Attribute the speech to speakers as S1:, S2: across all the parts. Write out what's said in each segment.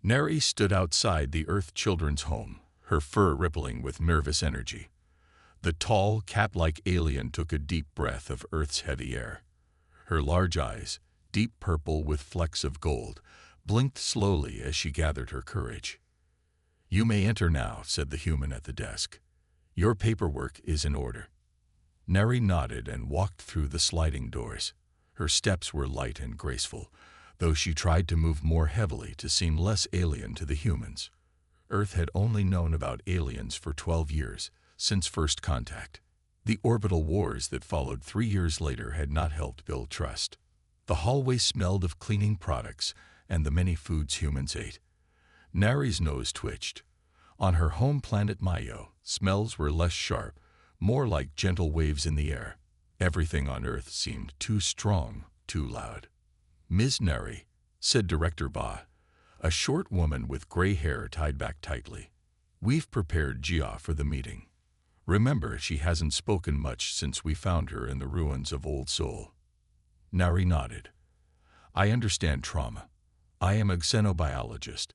S1: Neri stood outside the Earth Children's home, her fur rippling with nervous energy. The tall, cat-like alien took a deep breath of Earth's heavy air. Her large eyes, deep purple with flecks of gold, blinked slowly as she gathered her courage. "You may enter now," said the human at the desk. "Your paperwork is in order." Neri nodded and walked through the sliding doors. Her steps were light and graceful, though she tried to move more heavily to seem less alien to the humans. Earth had only known about aliens for 12 years, since first contact. The orbital wars that followed 3 years later had not helped build trust. The hallway smelled of cleaning products and the many foods humans ate. Neri's nose twitched. On her home planet Mayo, smells were less sharp, more like gentle waves in the air. Everything on Earth seemed too strong, too loud. "Ms. Neri," said Director Ba, a short woman with gray hair tied back tightly. "We've prepared Jia for the meeting. Remember, she hasn't spoken much since we found her in the ruins of Old Seoul." Neri nodded. "I understand trauma. I am a xenobiologist,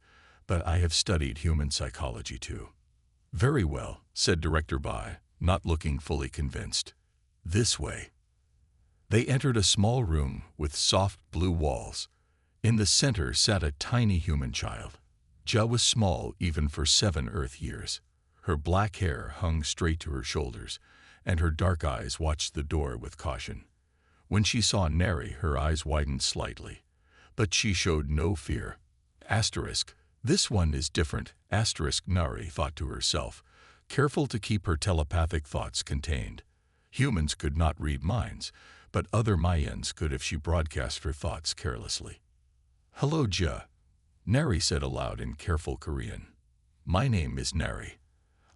S1: but I have studied human psychology too." "Very well," said Director Ba, not looking fully convinced. "This way." They entered a small room with soft blue walls. In the center sat a tiny human child. Jia was small even for 7 Earth years. Her black hair hung straight to her shoulders, and her dark eyes watched the door with caution. When she saw Neri, her eyes widened slightly, but she showed no fear. This one is different, Neri thought to herself, careful to keep her telepathic thoughts contained. Humans could not read minds, but other Mayans could if she broadcast her thoughts carelessly. "Hello, Jia," Neri said aloud in careful Korean. "My name is Neri.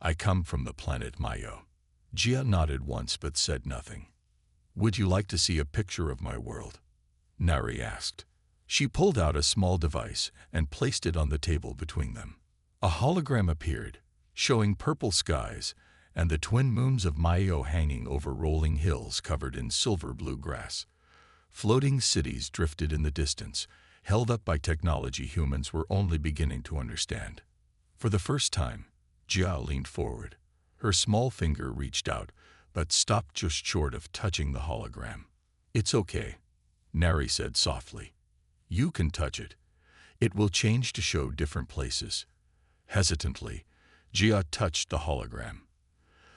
S1: I come from the planet Mayo." Jia nodded once but said nothing. "Would you like to see a picture of my world?" Neri asked. She pulled out a small device and placed it on the table between them. A hologram appeared, showing purple skies and the twin moons of Mayo hanging over rolling hills covered in silver-blue grass. Floating cities drifted in the distance, held up by technology humans were only beginning to understand. For the first time, Jia leaned forward. Her small finger reached out, but stopped just short of touching the hologram. "It's okay," Neri said softly. "You can touch it. It will change to show different places." Hesitantly, Jia touched the hologram.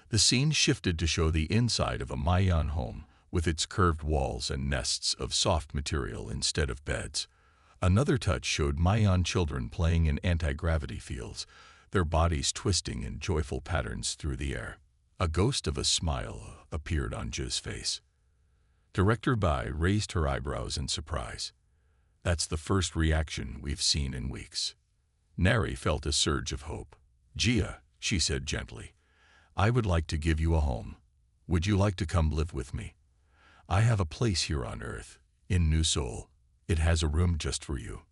S1: The scene shifted to show the inside of a Mayan home, with its curved walls and nests of soft material instead of beds. Another touch showed Mayan children playing in anti-gravity fields, their bodies twisting in joyful patterns through the air. A ghost of a smile appeared on Jia's face. Director Bai raised her eyebrows in surprise. "That's the first reaction we've seen in weeks." Neri felt a surge of hope. "Jia," she said gently, "I would like to give you a home. Would you like to come live with me? I have a place here on Earth, in New Seoul. It has a room just for you."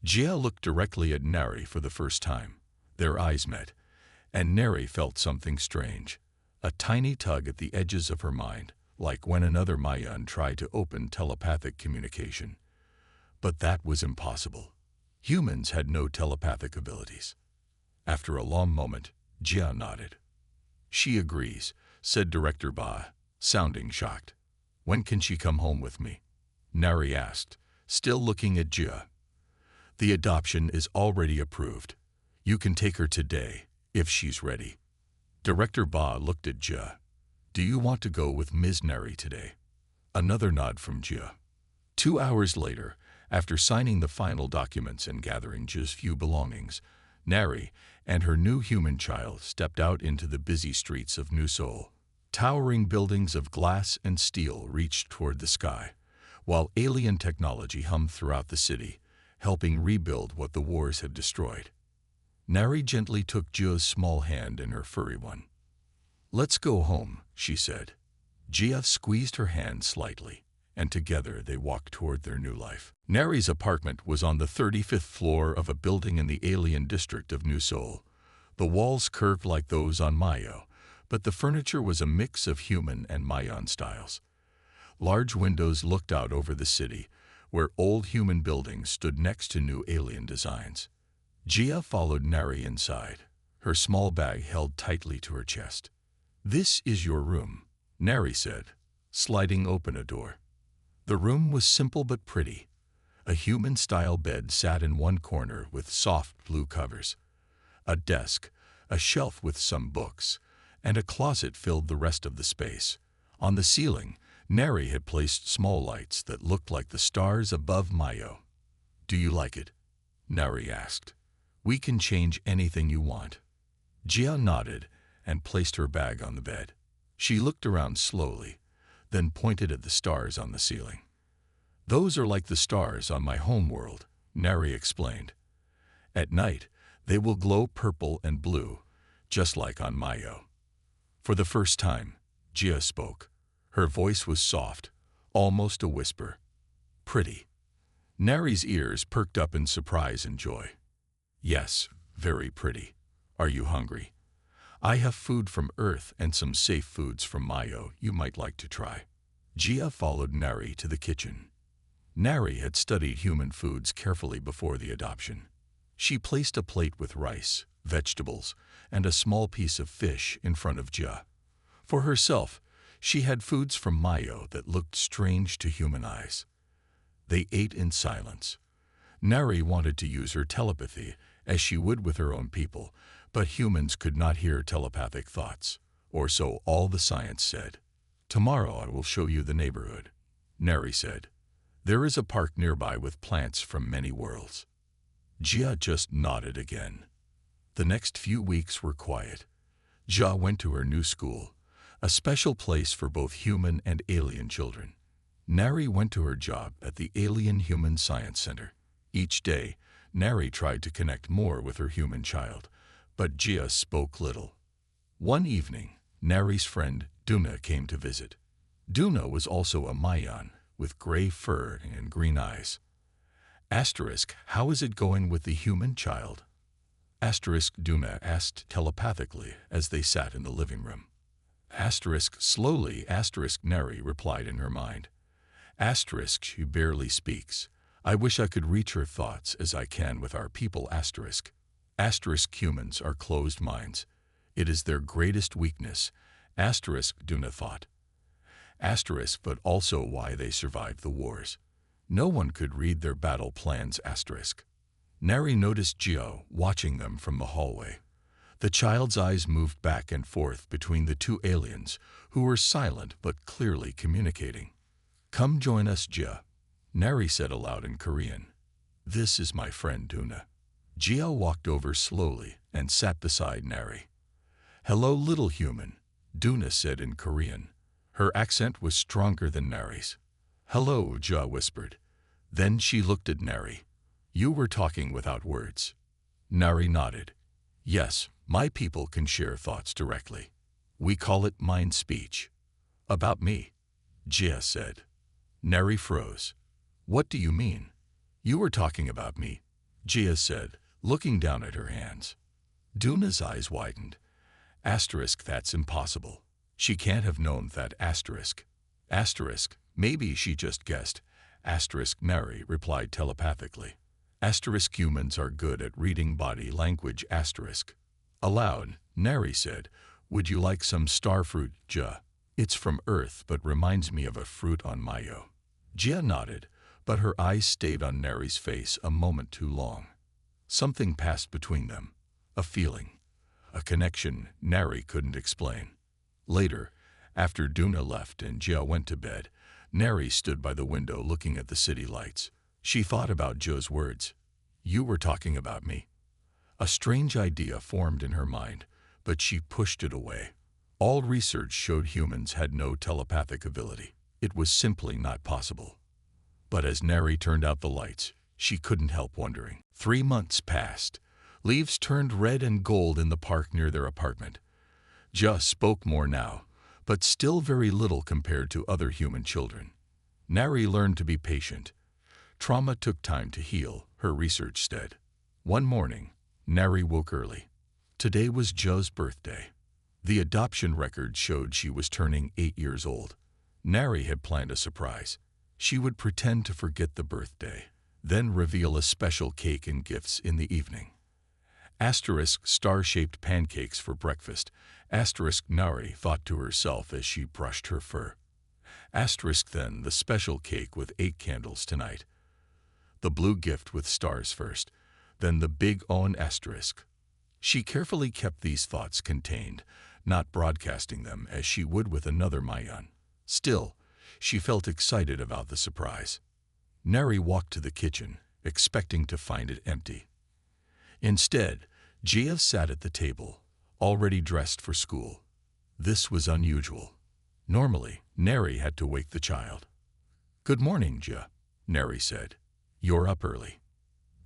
S1: Jia looked directly at Neri for the first time. Their eyes met, and Neri felt something strange, a tiny tug at the edges of her mind, like when another Mayan tried to open telepathic communication. But that was impossible. Humans had no telepathic abilities. After a long moment, Jia nodded. "She agrees," said Director Ba, sounding shocked. "When can she come home with me?" Neri asked, still looking at Jia. "The adoption is already approved. You can take her today, if she's ready." Director Ba looked at Jia. "Do you want to go with Ms. Neri today?" Another nod from Jia. 2 hours later, after signing the final documents and gathering Jia's few belongings, Neri and her new human child stepped out into the busy streets of New Seoul. Towering buildings of glass and steel reached toward the sky, while alien technology hummed throughout the city, helping rebuild what the wars had destroyed. Neri gently took Jia's small hand in her furry one. "Let's go home," she said. Jia squeezed her hand slightly, and together they walked toward their new life. Neri's apartment was on the 35th floor of a building in the alien district of New Seoul. The walls curved like those on Mayo, but the furniture was a mix of human and Mayan styles. Large windows looked out over the city, where old human buildings stood next to new alien designs. Gia followed Neri inside, her small bag held tightly to her chest. "This is your room," Neri said, sliding open a door. The room was simple but pretty. A human-style bed sat in one corner with soft blue covers. A desk, a shelf with some books, and a closet filled the rest of the space. On the ceiling, Neri had placed small lights that looked like the stars above Mayo. "Do you like it?" Neri asked. "We can change anything you want." Gia nodded and placed her bag on the bed. She looked around slowly, then pointed at the stars on the ceiling. "Those are like the stars on my home world," Neri explained. "At night, they will glow purple and blue, just like on Mayo." For the first time, Gia spoke. Her voice was soft, almost a whisper. "Pretty." Neri's ears perked up in surprise and joy. "Yes, very pretty. Are you hungry? I have food from Earth and some safe foods from Mayo you might like to try." Gia followed Neri to the kitchen. Neri had studied human foods carefully before the adoption. She placed a plate with rice, vegetables, and a small piece of fish in front of Gia. For herself, she had foods from Mayo that looked strange to human eyes. They ate in silence. Neri wanted to use her telepathy, as she would with her own people, but humans could not hear telepathic thoughts, or so all the science said. "Tomorrow I will show you the neighborhood," Neri said. "There is a park nearby with plants from many worlds." Gia just nodded again. The next few weeks were quiet. Gia went to her new school, a special place for both human and alien children. Neri went to her job at the Alien Human Science Center. Each day, Neri tried to connect more with her human child, but Gia spoke little. One evening, Neri's friend Duna came to visit. Duna was also a Mayan, with gray fur and green eyes. "How is it going with the human child?" Duna asked telepathically as they sat in the living room. Slowly, Neri replied in her mind. She barely speaks. I wish I could reach her thoughts as I can with our people. Humans are closed minds. It is their greatest weakness, Duna thought. But also why they survived the wars. No one could read their battle plans. Neri noticed Gio watching them from the hallway. The child's eyes moved back and forth between the two aliens, who were silent but clearly communicating. "Come join us, Gia," Neri said aloud in Korean. "This is my friend Duna." Gia walked over slowly and sat beside Neri. "Hello, little human," Duna said in Korean. Her accent was stronger than Neri's. "Hello," Gia whispered. Then she looked at Neri. "You were talking without words." Neri nodded. "Yes, my people can share thoughts directly. We call it mind speech." "About me," Gia said. Neri froze. "What do you mean?" "You were talking about me," Gia said, looking down at her hands. Duna's eyes widened. That's impossible. She can't have known that maybe she just guessed. Neri replied telepathically. Humans are good at reading body language. Aloud, Neri said, "Would you like some starfruit, Gia? It's from Earth but reminds me of a fruit on Mayo." Gia nodded, but her eyes stayed on Neri's face a moment too long. Something passed between them. A feeling. A connection Neri couldn't explain. Later, after Duna left and Gia went to bed, Neri stood by the window looking at the city lights. She thought about Joe's words. "You were talking about me." A strange idea formed in her mind, but she pushed it away. All research showed humans had no telepathic ability. It was simply not possible. But as Neri turned out the lights, she couldn't help wondering. 3 months passed. Leaves turned red and gold in the park near their apartment. Gia spoke more now, but still very little compared to other human children. Neri learned to be patient. Trauma took time to heal, her research said. One morning, Neri woke early. Today was Gia's birthday. The adoption record showed she was turning 8 years old. Neri had planned a surprise. She would pretend to forget the birthday, then reveal a special cake and gifts in the evening. Asterisk star-shaped pancakes for breakfast. Asterisk Nari thought to herself as she brushed her fur. Asterisk then the special cake with 8 candles tonight. The blue gift with stars first, then the big on asterisk. She carefully kept these thoughts contained, not broadcasting them as she would with another Mayan. Still, she felt excited about the surprise. Neri walked to the kitchen, expecting to find it empty. Instead, Gia sat at the table, already dressed for school. This was unusual. Normally, Neri had to wake the child. "Good morning, Gia," Neri said. "You're up early."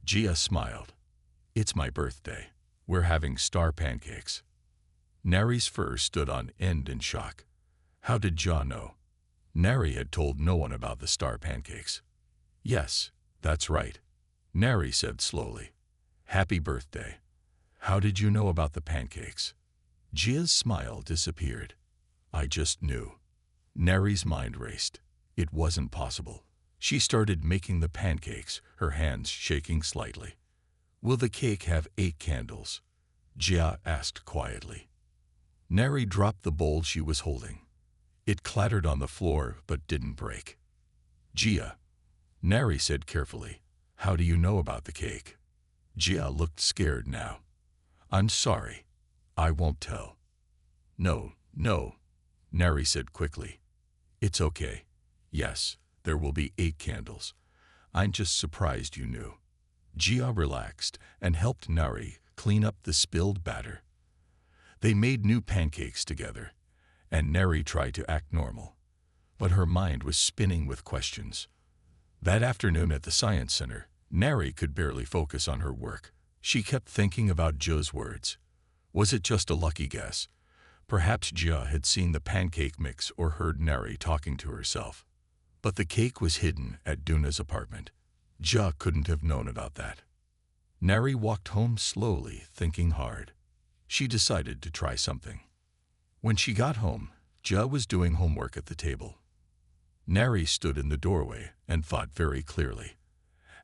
S1: Gia smiled. "It's my birthday. We're having star pancakes." Neri's fur stood on end in shock. How did Gia know? Neri had told no one about the star pancakes. "Yes, that's right," Neri said slowly. "Happy birthday. How did you know about the pancakes?" Gia's smile disappeared. "I just knew." Neri's mind raced. It wasn't possible. She started making the pancakes, her hands shaking slightly. "Will the cake have 8 candles?" Gia asked quietly. Neri dropped the bowl she was holding. It clattered on the floor but didn't break. "Gia," Neri said carefully, "how do you know about the cake?" Gia looked scared now. "I'm sorry. I won't tell." No, Neri said quickly. "It's okay. Yes, there will be 8 candles. I'm just surprised you knew." Gia relaxed and helped Neri clean up the spilled batter. They made new pancakes together, and Neri tried to act normal, but her mind was spinning with questions. That afternoon at the Science Center, Neri could barely focus on her work. She kept thinking about Jia's words. Was it just a lucky guess? Perhaps Jia had seen the pancake mix or heard Neri talking to herself. But the cake was hidden at Duna's apartment. Jia couldn't have known about that. Neri walked home slowly, thinking hard. She decided to try something. When she got home, Jia was doing homework at the table. Neri stood in the doorway and thought very clearly.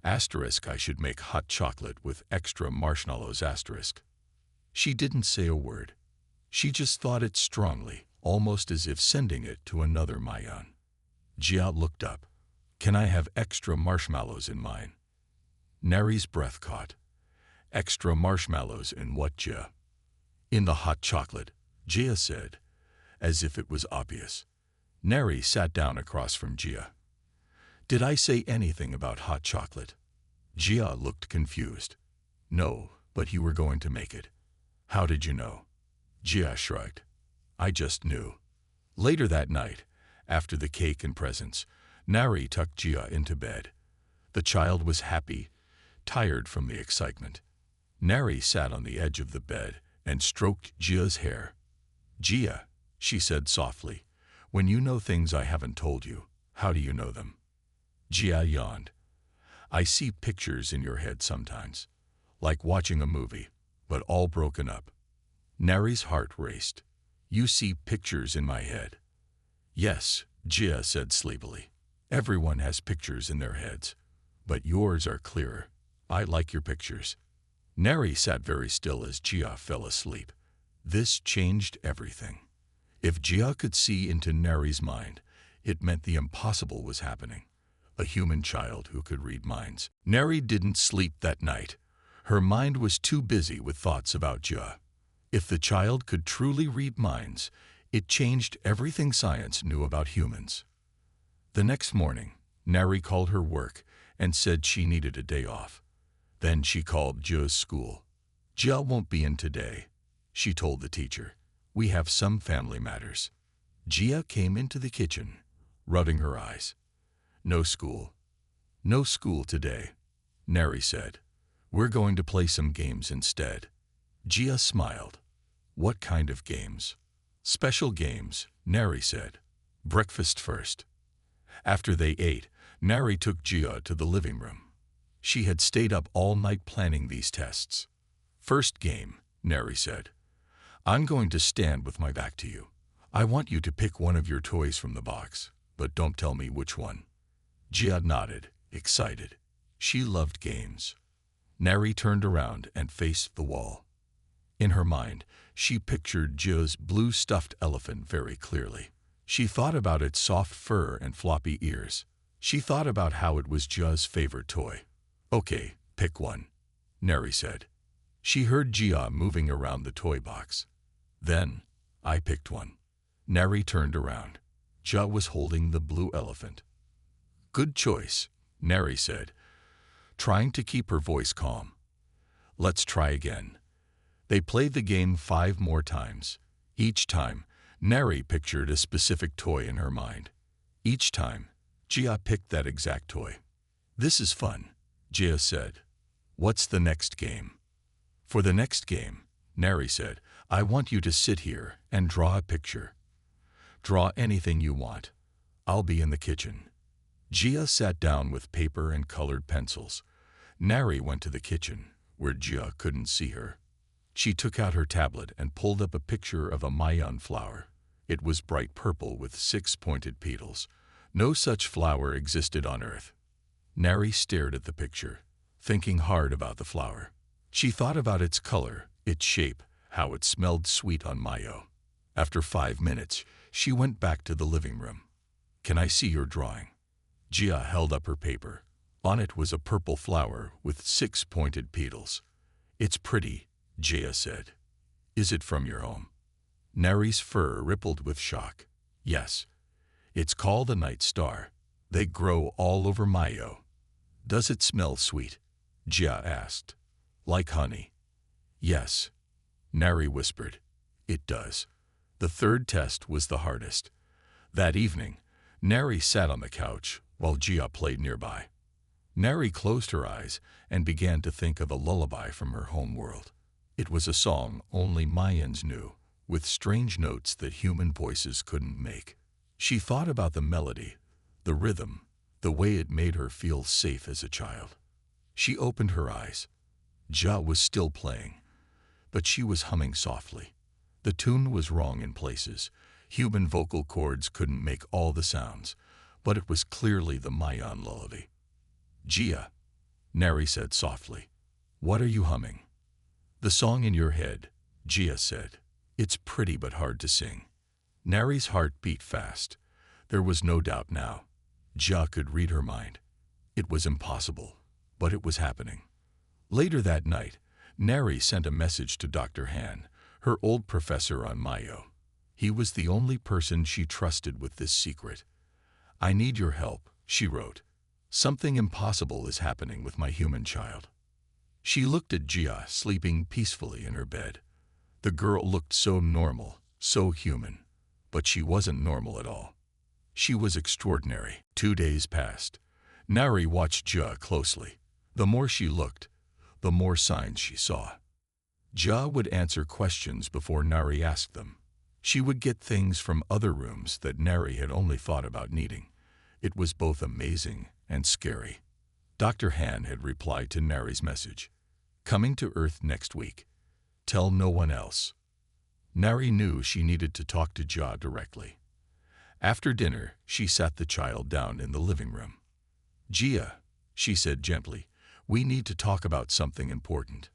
S1: Asterisk, I should make hot chocolate with extra marshmallows asterisk. She didn't say a word. She just thought it strongly, almost as if sending it to another Mayan. Jia looked up. "Can I have extra marshmallows in mine?" Neri's breath caught. "Extra marshmallows in what, Jia?" "In the hot chocolate," Jia said, as if it was obvious. Neri sat down across from Jia. "Did I say anything about hot chocolate?" Jia looked confused. "No, but you were going to make it." "How did you know?" Jia shrugged. "I just knew." Later that night, after the cake and presents, Neri tucked Jia into bed. The child was happy, tired from the excitement. Neri sat on the edge of the bed and stroked Jia's hair. "Jia," she said softly, "when you know things I haven't told you, how do you know them?" Jia yawned. "I see pictures in your head sometimes, like watching a movie, but all broken up." Neri's heart raced. "You see pictures in my head?" "Yes," Jia said sleepily. "Everyone has pictures in their heads, but yours are clearer. I like your pictures." Neri sat very still as Jia fell asleep. This changed everything. If Jia could see into Neri's mind, it meant the impossible was happening. A human child who could read minds. Neri didn't sleep that night. Her mind was too busy with thoughts about Jia. If the child could truly read minds, it changed everything science knew about humans. The next morning, Neri called her work and said she needed a day off. Then she called Jia's school. "Jia won't be in today," she told the teacher. "We have some family matters." Jia came into the kitchen, rubbing her eyes. "No school. No school today," Neri said. "We're going to play some games instead." Jia smiled. "What kind of games?" "Special games," Neri said. "Breakfast first." After they ate, Neri took Jia to the living room. She had stayed up all night planning these tests. "First game," Neri said. "I'm going to stand with my back to you. I want you to pick one of your toys from the box, but don't tell me which one." Jia nodded, excited. She loved games. Neri turned around and faced the wall. In her mind, she pictured Jia's blue stuffed elephant very clearly. She thought about its soft fur and floppy ears. She thought about how it was Jia's favorite toy. "Okay, pick one," Neri said. She heard Jia moving around the toy box. Then, I picked one. Neri turned around. Jia was holding the blue elephant. "Good choice," Neri said, trying to keep her voice calm. "Let's try again." They played the game 5 more times. Each time, Neri pictured a specific toy in her mind. Each time, Jia picked that exact toy. "This is fun," Jia said. "What's the next game?" "For the next game," Neri said, "I want you to sit here and draw a picture. Draw anything you want. I'll be in the kitchen." Jia sat down with paper and colored pencils. Neri went to the kitchen, where Jia couldn't see her. She took out her tablet and pulled up a picture of a mayan flower. It was bright purple with 6 pointed petals. No such flower existed on Earth. Neri stared at the picture, thinking hard about the flower. She thought about its color, its shape, how it smelled sweet on mayo. After 5 minutes, she went back to the living room. "Can I see your drawing?" Jia held up her paper. On it was a purple flower with 6 pointed petals. "It's pretty," Jia said. "Is it from your home?" Neri's fur rippled with shock. "Yes. It's called a night star. They grow all over Mayo." "Does it smell sweet?" Jia asked. "Like honey?" "Yes," Neri whispered. "It does." The third test was the hardest. That evening, Neri sat on the couch while Jia played nearby. Neri closed her eyes and began to think of a lullaby from her home world. It was a song only Mayans knew, with strange notes that human voices couldn't make. She thought about the melody, the rhythm, the way it made her feel safe as a child. She opened her eyes. Jia was still playing, but she was humming softly. The tune was wrong in places. Human vocal cords couldn't make all the sounds, but it was clearly the Mayan lullaby. "Jia," Neri said softly, "what are you humming?" "The song in your head," Jia said. "It's pretty but hard to sing." Neri's heart beat fast. There was no doubt now. Jia could read her mind. It was impossible, but it was happening. Later that night, Neri sent a message to Dr. Han, her old professor on Mayo. He was the only person she trusted with this secret. "I need your help," she wrote. "Something impossible is happening with my human child." She looked at Jia sleeping peacefully in her bed. The girl looked so normal, so human, but she wasn't normal at all. She was extraordinary. 2 days passed. Neri watched Jia closely. The more she looked, the more signs she saw. Jia would answer questions before Neri asked them. She would get things from other rooms that Neri had only thought about needing. It was both amazing and scary. Dr. Han had replied to Neri's message. "Coming to Earth next week. Tell no one else." Neri knew she needed to talk to Jia directly. After dinner, she sat the child down in the living room. "Jia," she said gently, "we need to talk about something important."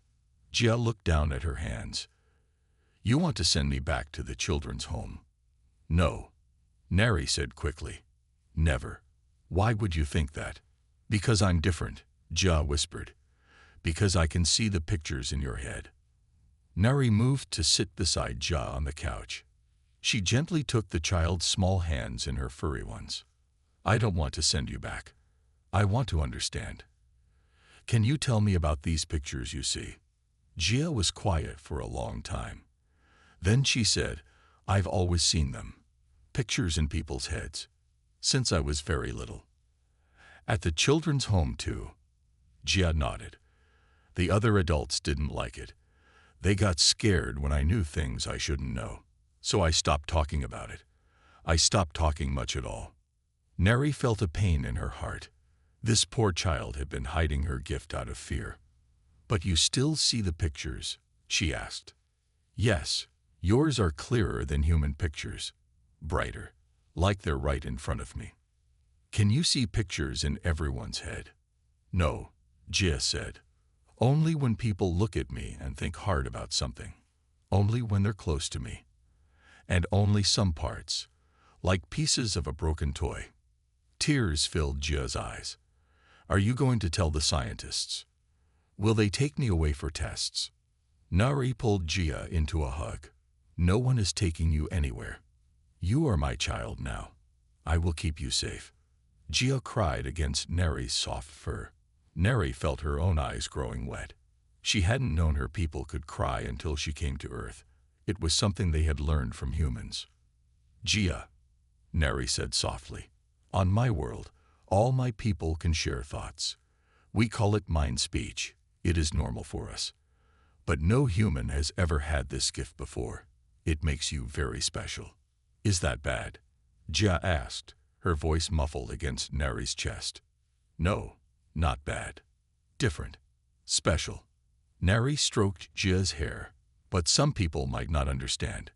S1: Jia looked down at her hands. "You want to send me back to the children's home?" "No," Neri said quickly. "Never. Why would you think that?" "Because I'm different," Jia whispered. "Because I can see the pictures in your head." Neri moved to sit beside Jia on the couch. She gently took the child's small hands in her furry ones. "I don't want to send you back. I want to understand. Can you tell me about these pictures you see?" Jia was quiet for a long time. Then she said, "I've always seen them. Pictures in people's heads. Since I was very little." "At the children's home too?" Jia nodded. "The other adults didn't like it. They got scared when I knew things I shouldn't know. So I stopped talking about it. I stopped talking much at all." Neri felt a pain in her heart. This poor child had been hiding her gift out of fear. "But you still see the pictures?" she asked. "Yes, yours are clearer than human pictures. Brighter, like they're right in front of me." "Can you see pictures in everyone's head?" "No," Jia said. Only when people look at me and think hard about something. Only when they're close to me. And only some parts, like pieces of a broken toy. Tears filled Jia's eyes. Are you going to tell the scientists? Will they take me away for tests? Nari pulled Jia into a hug. No one is taking you anywhere. You are my child now. I will keep you safe. Jia cried against Nari's soft fur. Nari felt her own eyes growing wet. She hadn't known her people could cry until she came to Earth. It was something they had learned from humans. Jia, Nari said softly, on my world, all my people can share thoughts. We call it mind speech. It is normal for us. But no human has ever had this gift before. It makes you very special. Is that bad? Jia asked, her voice muffled against Nari's chest. No, not bad. Different. Special. Nari stroked Jia's hair, but some people might not understand.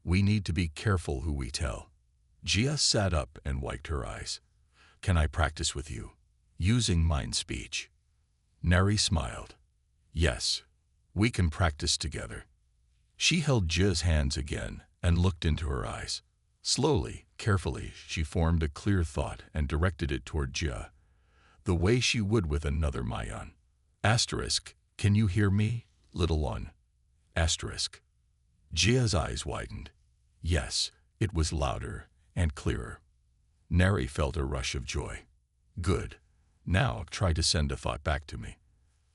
S1: We need to be careful who we tell. Jia sat up and wiped her eyes. Can I practice with you? Using mind speech. Nari smiled. Yes, we can practice together. She held Jia's hands again and looked into her eyes. Slowly, carefully, she formed a clear thought and directed it toward Jia, the way she would with another Mayan. Asterisk, can you hear me, little one? Asterisk. Jia's eyes widened. Yes, it was louder and clearer. Nari felt a rush of joy. Good. Now try to send a thought back to me.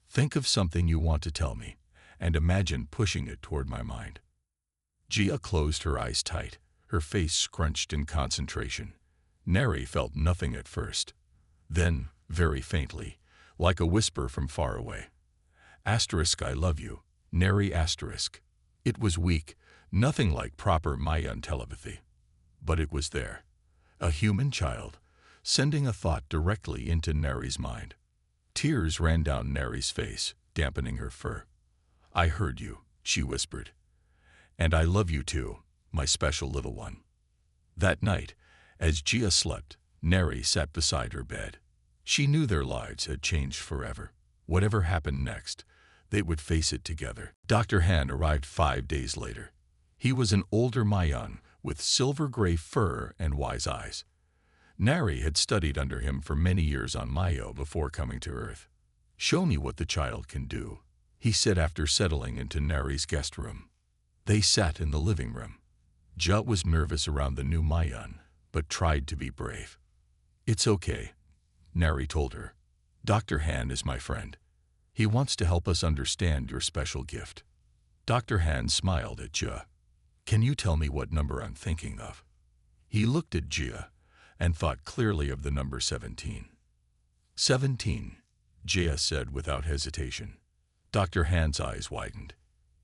S1: Think of something you want to tell me, and imagine pushing it toward my mind. Jia closed her eyes tight, her face scrunched in concentration. Nari felt nothing at first. Then, very faintly, like a whisper from far away. Asterisk, I love you. Nari asterisk. It was weak, nothing like proper Mayan telepathy. But it was there. A human child, sending a thought directly into Nari's mind. Tears ran down Nari's face, dampening her fur. I heard you, she whispered. And I love you too, my special little one. That night, as Jia slept, Nari sat beside her bed. She knew their lives had changed forever. Whatever happened next, they would face it together. Dr. Han arrived 5 days later. He was an older Mayan with silver-gray fur and wise eyes. Nari had studied under him for many years on Mayo before coming to Earth. Show me what the child can do, he said after settling into Nari's guest room. They sat in the living room. Jia was nervous around the new Mayan, but tried to be brave. It's okay, Nari told her. Dr. Han is my friend. He wants to help us understand your special gift. Dr. Han smiled at Jia. Can you tell me what number I'm thinking of? He looked at Jia and thought clearly of the number 17. 17, Jia said without hesitation. Dr. Han's eyes widened.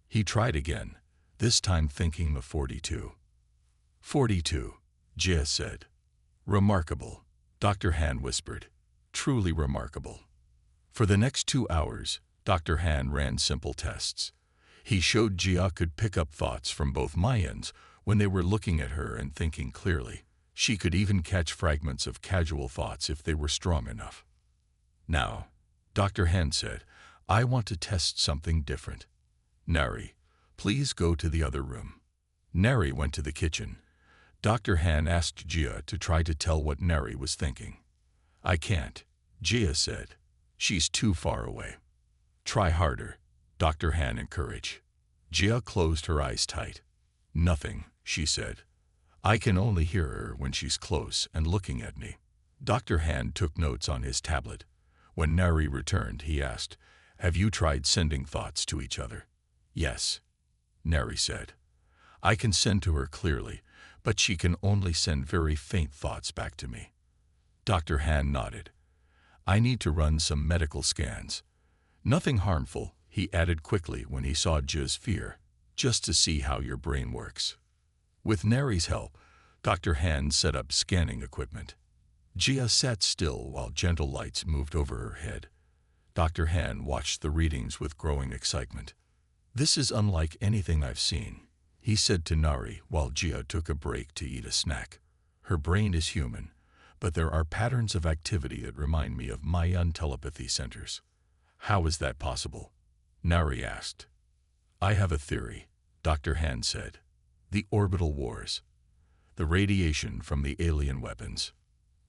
S1: He tried again, this time thinking of 42. 42, Jia said. Remarkable, Dr. Han whispered. Truly remarkable. For the next 2 hours, Dr. Han ran simple tests. He showed Jia could pick up thoughts from both Mayans when they were looking at her and thinking clearly. She could even catch fragments of casual thoughts if they were strong enough. Now, Dr. Han said, I want to test something different. Nari, please go to the other room. Nari went to the kitchen. Dr. Han asked Jia to try to tell what Nari was thinking. I can't, Jia said. She's too far away. Try harder, Dr. Han encouraged. Jia closed her eyes tight. Nothing, she said. I can only hear her when she's close and looking at me. Dr. Han took notes on his tablet. When Nari returned, he asked, Have you tried sending thoughts to each other? Yes, Nari said. I can send to her clearly, but she can only send very faint thoughts back to me. Dr. Han nodded. I need to run some medical scans. Nothing harmful, he added quickly when he saw Jia's fear, just to see how your brain works. With Nari's help, Dr. Han set up scanning equipment. Jia sat still while gentle lights moved over her head. Dr. Han watched the readings with growing excitement. This is unlike anything I've seen, he said to Nari while Jia took a break to eat a snack. Her brain is human, but there are patterns of activity that remind me of Mayan telepathy centers. How is that possible? Nari asked. I have a theory, Dr. Han said. The orbital wars. The radiation from the alien weapons.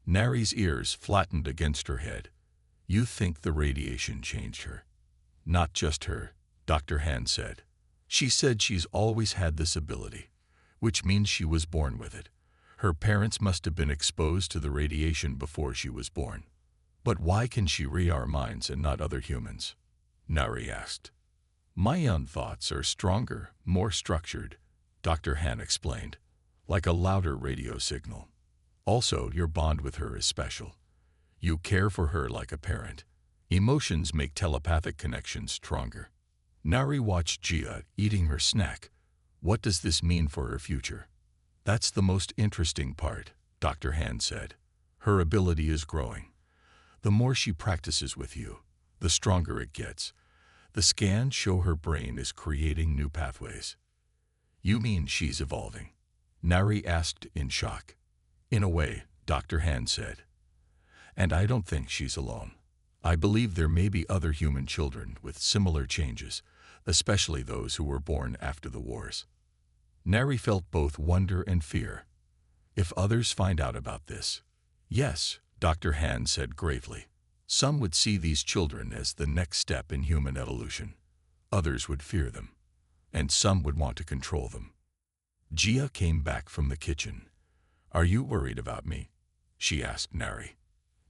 S1: Nari's ears flattened against her head. You think the radiation changed her? Not just her, Dr. Han said. She said she's always had this ability, which means she was born with it. Her parents must have been exposed to the radiation before she was born. But why can she read our minds and not other humans? Nari asked. My own thoughts are stronger, more structured, Dr. Han explained, like a louder radio signal. Also, your bond with her is special. You care for her like a parent. Emotions make telepathic connections stronger. Nari watched Jia eating her snack. What does this mean for her future? That's the most interesting part, Dr. Han said. Her ability is growing. The more she practices with you, the stronger it gets. The scans show her brain is creating new pathways. You mean she's evolving? Nari asked in shock. In a way, Dr. Han said. And I don't think she's alone. I believe there may be other human children with similar changes, especially those who were born after the wars. Nari felt both wonder and fear. If others find out about this, yes, Dr. Han said gravely. Some would see these children as the next step in human evolution. Others would fear them, and some would want to control them. Jia came back from the kitchen. Are you worried about me? She asked Nari.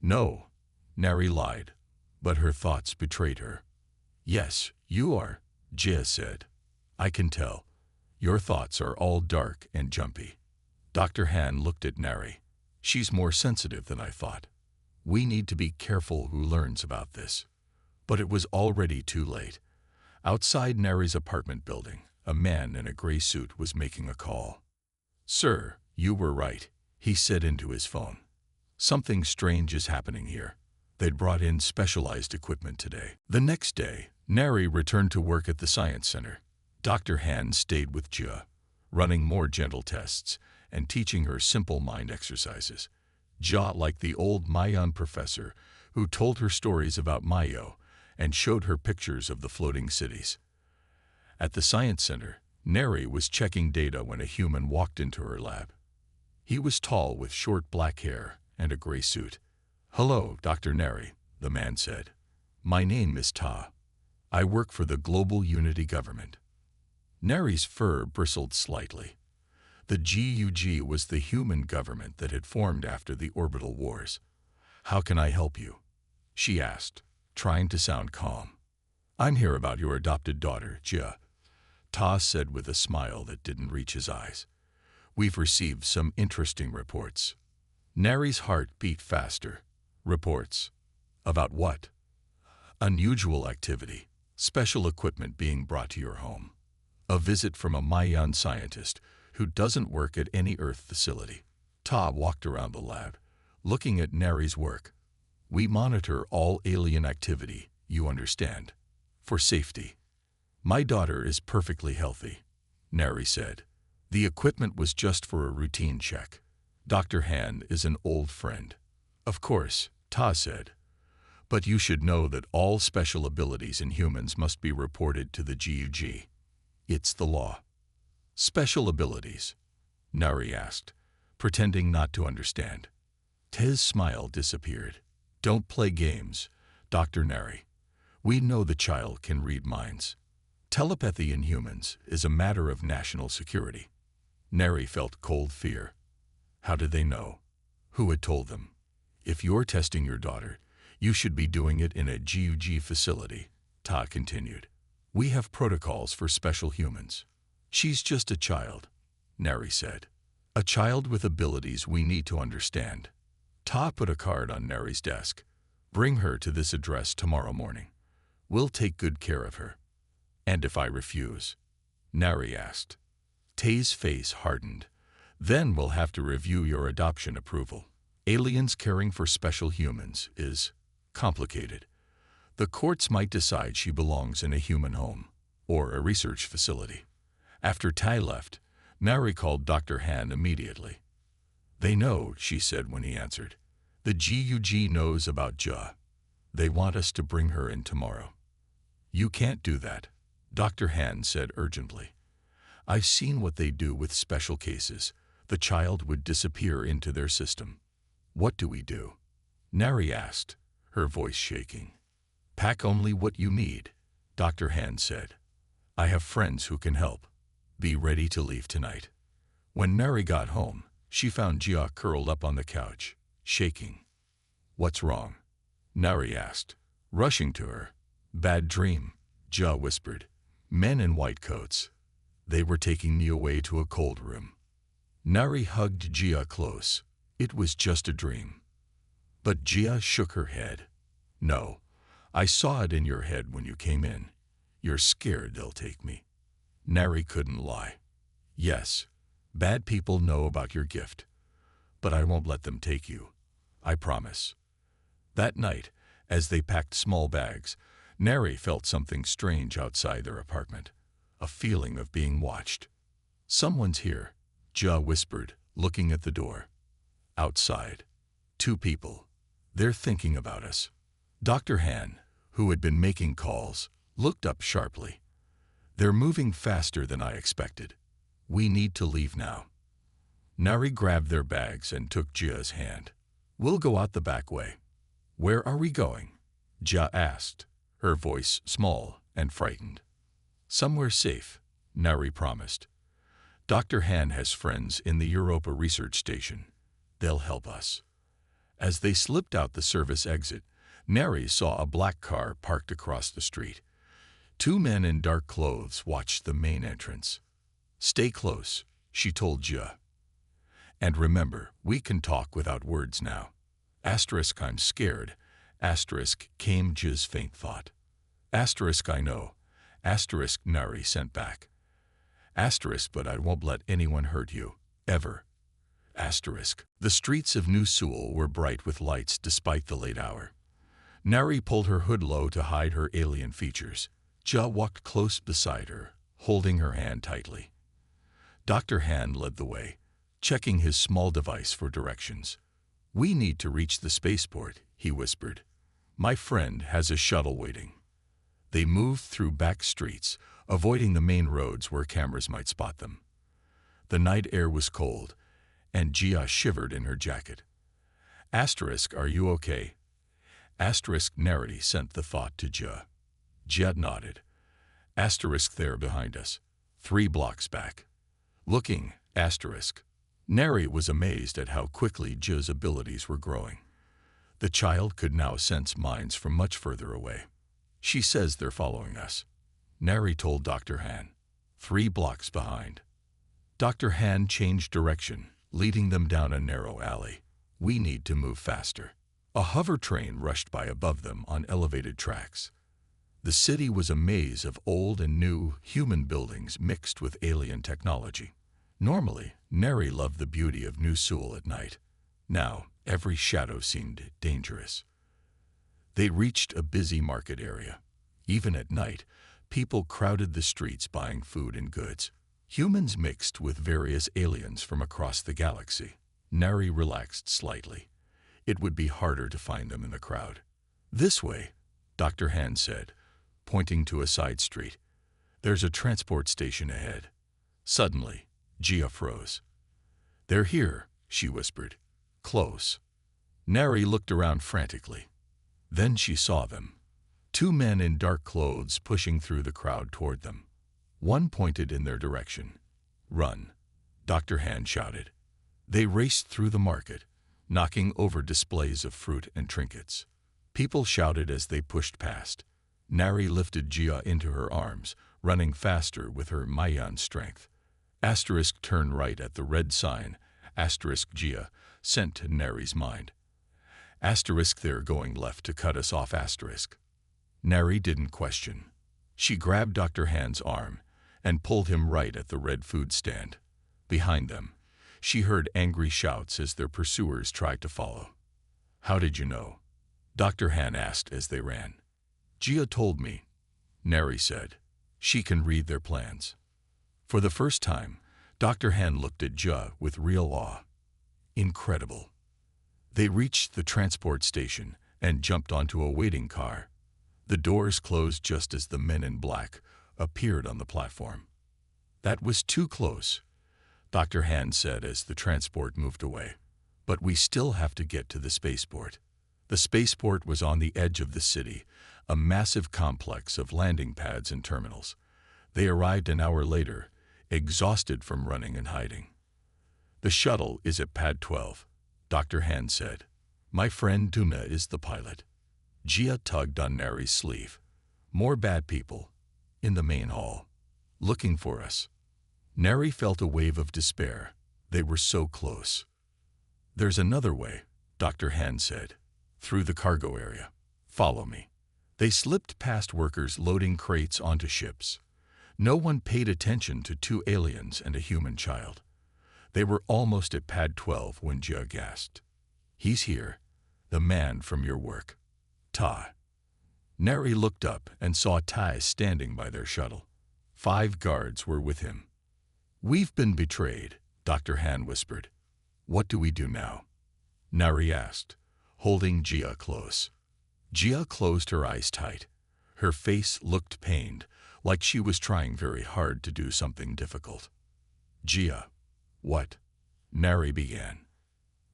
S1: No, Nari lied, but her thoughts betrayed her. Yes, you are, Jia said. I can tell. Your thoughts are all dark and jumpy. Dr. Han looked at Nari. She's more sensitive than I thought. We need to be careful who learns about this. But it was already too late. Outside Nari's apartment building, a man in a gray suit was making a call. Sir, you were right, he said into his phone. Something strange is happening here. They'd brought in specialized equipment today. The next day, Nari returned to work at the science center. Dr. Han stayed with Jia, running more gentle tests and teaching her simple mind exercises. Jia liked the old Mayan professor who told her stories about Mayo and showed her pictures of the floating cities. At the science center, Nari was checking data when a human walked into her lab. He was tall with short black hair and a gray suit. Hello, Dr. Nari, the man said. My name is Ta. I work for the Global Unity Government. Nari's fur bristled slightly. The GUG was the human government that had formed after the orbital wars. How can I help you? She asked, trying to sound calm. I'm here about your adopted daughter, Jia. Ta said with a smile that didn't reach his eyes. We've received some interesting reports. Nari's heart beat faster. Reports? About what? Unusual activity. Special equipment being brought to your home. A visit from a Mayan scientist who doesn't work at any Earth facility. Ta walked around the lab, looking at Nari's work. We monitor all alien activity, you understand, for safety. My daughter is perfectly healthy, Nari said. The equipment was just for a routine check. Dr. Han is an old friend. Of course, Ta said. But you should know that all special abilities in humans must be reported to the GUG. It's the law. Special abilities? Nari asked, pretending not to understand. Ta's smile disappeared. Don't play games, Dr. Nari. We know the child can read minds. Telepathy in humans is a matter of national security. Nari felt cold fear. How did they know? Who had told them? If you're testing your daughter, you should be doing it in a GUG facility, Ta continued. We have protocols for special humans. She's just a child, Nari said. A child with abilities we need to understand. Ta put a card on Nari's desk. Bring her to this address tomorrow morning. We'll take good care of her. And if I refuse? Nari asked. Ta's face hardened. Then we'll have to review your adoption approval. Aliens caring for special humans is complicated. The courts might decide she belongs in a human home or a research facility. After Tai left, Nari called Dr. Han immediately. They know, she said when he answered. The GUG knows about Jia. They want us to bring her in tomorrow. You can't do that, Dr. Han said urgently. I've seen what they do with special cases. The child would disappear into their system. What do we do? Nari asked, her voice shaking. Pack only what you need, Dr. Han said. I have friends who can help. Be ready to leave tonight. When Nari got home, she found Jia curled up on the couch, shaking. What's wrong? Nari asked, rushing to her. Bad dream, Jia whispered. Men in white coats. They were taking me away to a cold room. Nari hugged Jia close. It was just a dream. But Jia shook her head. No, I saw it in your head when you came in. You're scared they'll take me. Nari couldn't lie. Yes, bad people know about your gift, but I won't let them take you. I promise. That night, as they packed small bags, Nari felt something strange outside their apartment, a feeling of being watched. Someone's here, Jia whispered, looking at the door. Outside. 2 people. They're thinking about us. Dr. Han, who had been making calls, looked up sharply. They're moving faster than I expected. We need to leave now. Nari grabbed their bags and took Jia's hand. We'll go out the back way. Where are we going? Jia asked, her voice small and frightened. Somewhere safe, Nari promised. Dr. Han has friends in the Europa research station. They'll help us. As they slipped out the service exit, Nari saw a black car parked across the street. 2 men in dark clothes watched the main entrance. Stay close, she told Jia. And remember, we can talk without words now. Asterisk I'm scared. Asterisk came Jia's faint thought. Asterisk I know. Asterisk Nari sent back. Asterisk but I won't let anyone hurt you, ever. Asterisk. The streets of New Seoul were bright with lights despite the late hour. Nari pulled her hood low to hide her alien features. Jia walked close beside her, holding her hand tightly. Dr. Han led the way, checking his small device for directions. We need to reach the spaceport, he whispered. My friend has a shuttle waiting. They moved through back streets, avoiding the main roads where cameras might spot them. The night air was cold, and Jia shivered in her jacket. Asterisk, are you okay? Asterisk Nari sent the thought to Jia. Jia nodded. Asterisk there behind us, 3 blocks back. Looking, asterisk. Nari was amazed at how quickly Jia's abilities were growing. The child could now sense minds from much further away. She says they're following us. Nari told Dr. Han. 3 blocks behind. Dr. Han changed direction, leading them down a narrow alley. We need to move faster. A hover train rushed by above them on elevated tracks. The city was a maze of old and new human buildings mixed with alien technology. Normally, Nari loved the beauty of New Seoul at night. Now, every shadow seemed dangerous. They reached a busy market area. Even at night, people crowded the streets buying food and goods. Humans mixed with various aliens from across the galaxy. Nari relaxed slightly. It would be harder to find them in the crowd. This way, Dr. Han said, pointing to a side street. There's a transport station ahead. Suddenly, Jia froze. They're here, she whispered. Close. Nari looked around frantically. Then she saw them. 2 men in dark clothes pushing through the crowd toward them. One pointed in their direction. Run, Dr. Han shouted. They raced through the market, knocking over displays of fruit and trinkets. People shouted as they pushed past. Nari lifted Jia into her arms, running faster with her Mayan strength. Asterisk turn right at the red sign, asterisk Jia, sent to Nari's mind. Asterisk they're going left to cut us off asterisk. Nari didn't question. She grabbed Dr. Han's arm and pulled him right at the red food stand. Behind them, she heard angry shouts as their pursuers tried to follow. How did you know? Dr. Han asked as they ran. Jia told me, Nari said. She can read their plans. For the first time, Dr. Han looked at Jia with real awe. Incredible. They reached the transport station and jumped onto a waiting car. The doors closed just as the men in black appeared on the platform. "That was too close," Dr. Han said as the transport moved away. "But we still have to get to the spaceport." The spaceport was on the edge of the city, a massive complex of landing pads and terminals. They arrived an hour later, exhausted from running and hiding. "The shuttle is at Pad 12, Dr. Han said. "My friend Duna is the pilot." Jia tugged on Nari's sleeve. "More bad people, in the main hall, looking for us." Nari felt a wave of despair. They were so close. "There's another way," Dr. Han said. "Through the cargo area. Follow me." They slipped past workers loading crates onto ships. No one paid attention to two aliens and a human child. They were almost at Pad 12 when Jia gasped. "He's here, the man from your work. Ta." Nari looked up and saw Tai standing by their shuttle. 5 guards were with him. "We've been betrayed," Dr. Han whispered. "What do we do now?" Nari asked, holding Jia close. Jia closed her eyes tight. Her face looked pained, like she was trying very hard to do something difficult. "Jia." "What?" Nari began.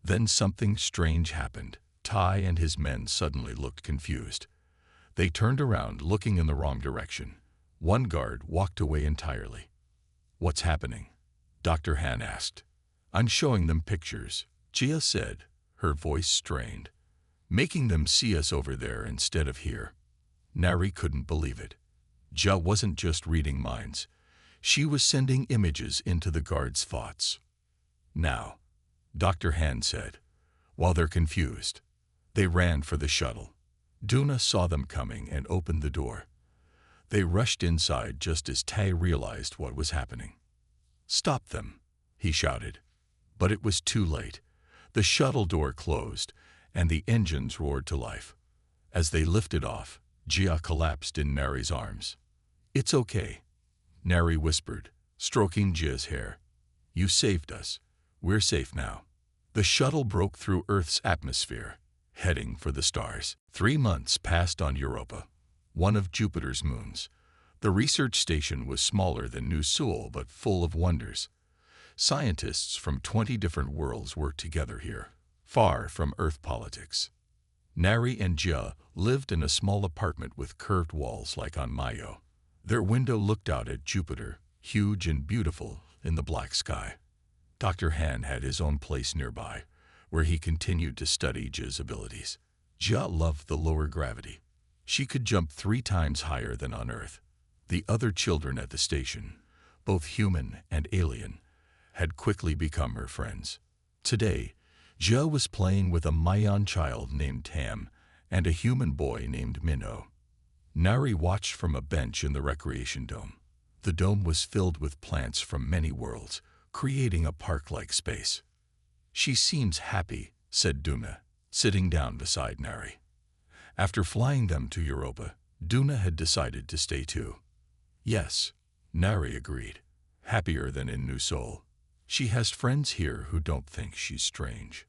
S1: Then something strange happened. Tai and his men suddenly looked confused. They turned around, looking in the wrong direction. One guard walked away entirely. "What's happening?" Dr. Han asked. "I'm showing them pictures," Jia said, her voice strained. "Making them see us over there instead of here." Nari couldn't believe it. Jia wasn't just reading minds. She was sending images into the guards' thoughts. "Now," Dr. Han said, while they're confused. They ran for the shuttle. Duna saw them coming and opened the door. They rushed inside just as Tai realized what was happening. "Stop them," he shouted. But it was too late. The shuttle door closed, and the engines roared to life. As they lifted off, Jia collapsed in Nari's arms. "It's okay," Nari whispered, stroking Jia's hair. "You saved us. We're safe now." The shuttle broke through Earth's atmosphere, heading for the stars. 3 months passed on Europa, one of Jupiter's moons. The research station was smaller than New Seoul, but full of wonders. Scientists from 20 different worlds worked together here, far from Earth politics. Nari and Jia lived in a small apartment with curved walls like on Mayo. Their window looked out at Jupiter, huge and beautiful in the black sky. Dr. Han had his own place nearby, where he continued to study Jia's abilities. Jia loved the lower gravity. She could jump 3 times higher than on Earth. The other children at the station, both human and alien, had quickly become her friends. Today, Jia was playing with a Mayan child named Tam and a human boy named Minho. Nari watched from a bench in the recreation dome. The dome was filled with plants from many worlds, creating a park-like space. "She seems happy," said Duna, sitting down beside Nari. After flying them to Europa, Duna had decided to stay too. "Yes," Nari agreed, "happier than in New Seoul. She has friends here who don't think she's strange."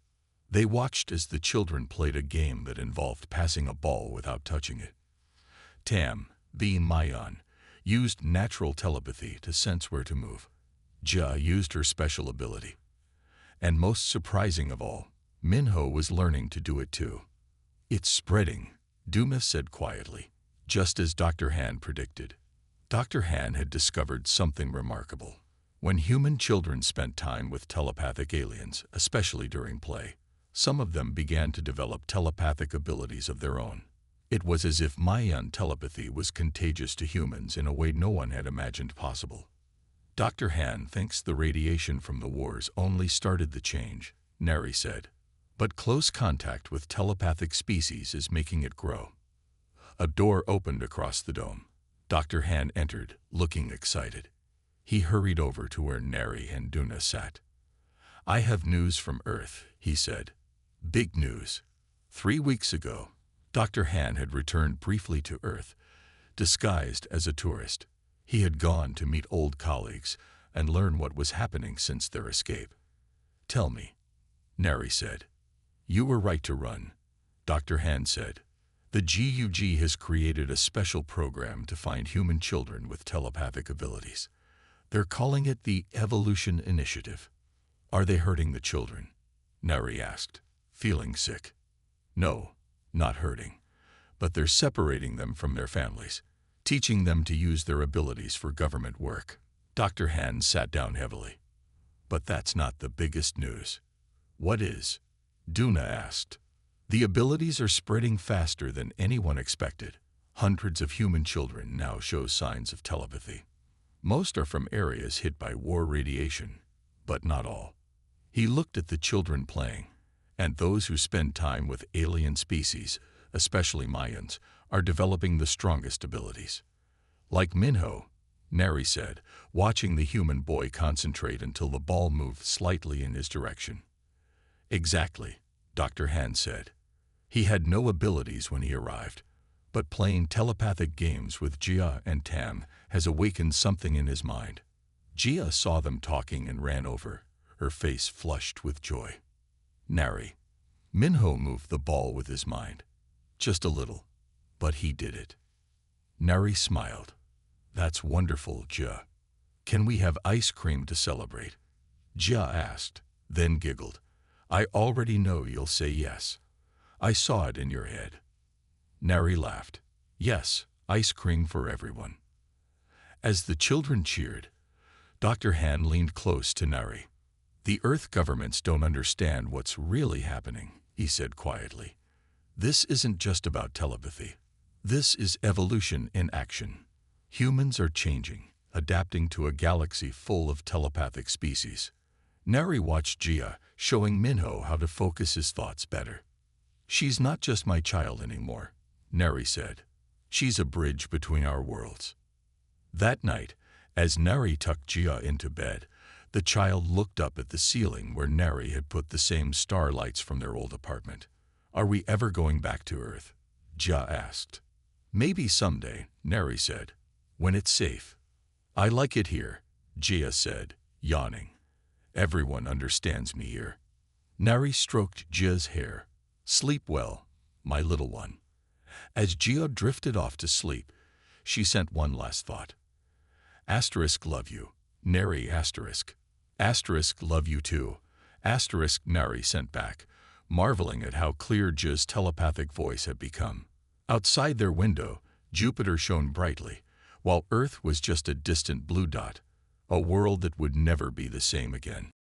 S1: They watched as the children played a game that involved passing a ball without touching it. Tam, being Mayan, used natural telepathy to sense where to move. Jia used her special ability. And most surprising of all, Minho was learning to do it too. "It's spreading," Duma said quietly, just as Dr. Han predicted. Dr. Han had discovered something remarkable. When human children spent time with telepathic aliens, especially during play, some of them began to develop telepathic abilities of their own. It was as if Mayan telepathy was contagious to humans in a way no one had imagined possible. "Dr. Han thinks the radiation from the wars only started the change," Nari said. "But close contact with telepathic species is making it grow." A door opened across the dome. Dr. Han entered, looking excited. He hurried over to where Nari and Duna sat. "I have news from Earth," he said. "Big news." 3 weeks ago, Dr. Han had returned briefly to Earth, disguised as a tourist. He had gone to meet old colleagues and learn what was happening since their escape. "Tell me," Nari said. "You were right to run. Dr. Han said. The GUG has created a special program to find human children with telepathic abilities. They're calling it the Evolution Initiative. Are they hurting the children? Neri asked, feeling sick. No, not hurting. But they're separating them from their families, teaching them to use their abilities for government work. Dr. Han sat down heavily. But that's not the biggest news. What is? Duna asked. The abilities are spreading faster than anyone expected. Hundreds of human children now show signs of telepathy. Most are from areas hit by war radiation, but not all. He looked at the children playing, and those who spend time with alien species, especially Mayans, are developing the strongest abilities. Like Minho, Neri said, watching the human boy concentrate until the ball moved slightly in his direction. Exactly, Dr. Han said. He had no abilities when he arrived, but playing telepathic games with Jia and Tam has awakened something in his mind. Jia saw them talking and ran over, her face flushed with joy. Nari. Minho moved the ball with his mind. Just a little, but he did it. Nari smiled. That's wonderful, Jia. Can we have ice cream to celebrate? Jia asked, then giggled. I already know you'll say yes. I saw it in your head. Nari laughed. Yes, ice cream for everyone. As the children cheered, Dr. Han leaned close to Nari. The Earth governments don't understand what's really happening, he said quietly. This isn't just about telepathy. This is evolution in action. Humans are changing, adapting to a galaxy full of telepathic species. Nari watched Jia, showing Minho how to focus his thoughts better. She's not just my child anymore, Nari said. She's a bridge between our worlds. That night, as Nari tucked Jia into bed, the child looked up at the ceiling where Nari had put the same starlights from their old apartment. Are we ever going back to Earth? Jia asked. Maybe someday, Nari said, when it's safe. I like it here, Jia said, yawning. Everyone understands me here. Nari stroked Jia's hair. Sleep well, my little one. As Jia drifted off to sleep, she sent one last thought. Asterisk love you, Nari asterisk. Asterisk love you too. Asterisk Nari sent back, marveling at how clear Jia's telepathic voice had become. Outside their window, Jupiter shone brightly, while Earth was just a distant blue dot, a world that would never be the same again.